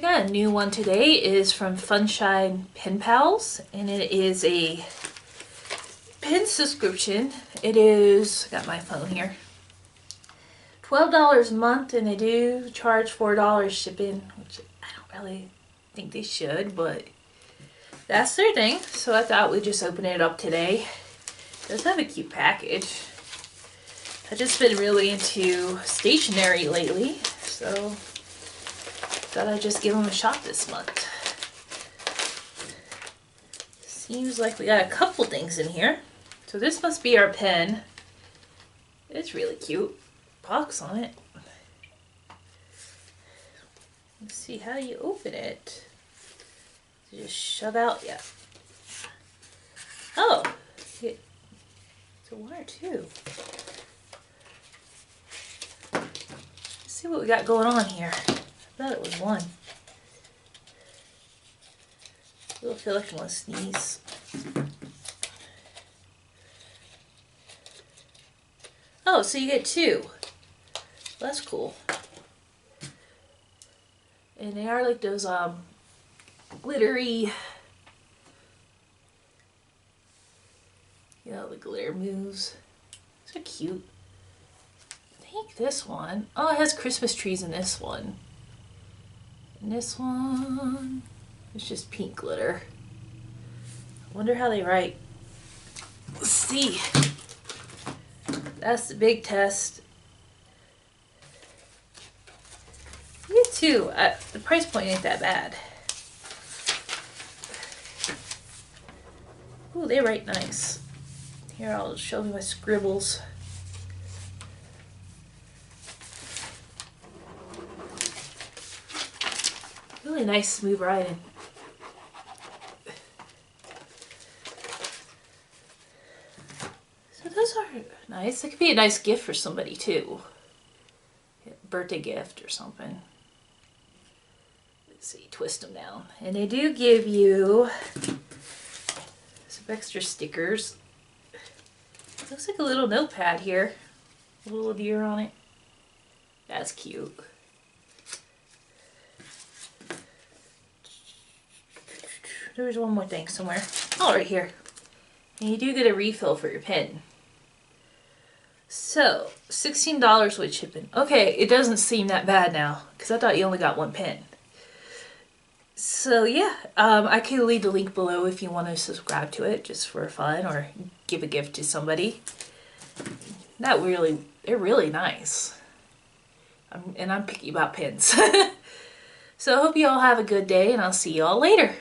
I got a new one today. It is from Funshine Pen Pals, and it is a pen subscription. It is, I got my phone here, $12 a month, and they do charge $4 shipping, which I don't really think they should, but that's their thing. So I thought we'd just open it up today. It does have a cute package. I've just been really into stationery lately, so thought I'd just give them a shot this month. Seems like we got a couple things in here. So this must be our pen. It's really cute. Box on it. Let's see how you open it. Just shove out, yeah. Oh, it's a wire too. Let's see what we got going on here. I thought it was one. I don't feel like I want to sneeze. Oh, so you get two. That's cool. And they are like those glittery, you know, the glitter moves. These are cute. I think this one, oh, it has Christmas trees in this one. And this one is just pink glitter. I wonder how they write. Let's see. That's the big test. You get two. The price point ain't that bad. Ooh, they write nice. Here, I'll show you my scribbles. Really nice, smooth writing. So those are nice. It could be a nice gift for somebody too. Birthday gift or something. Let's see, twist them down. And they do give you some extra stickers. Looks like a little notepad here. A little deer on it. That's cute. There's one more thing somewhere. Oh, right here. And you do get a refill for your pen. So, $16 with shipping. Okay, it doesn't seem that bad now, because I thought you only got one pen. So yeah, I can leave the link below if you want to subscribe to it, just for fun, or give a gift to somebody. They're really nice. And I'm picky about pens. So I hope you all have a good day, and I'll see you all later.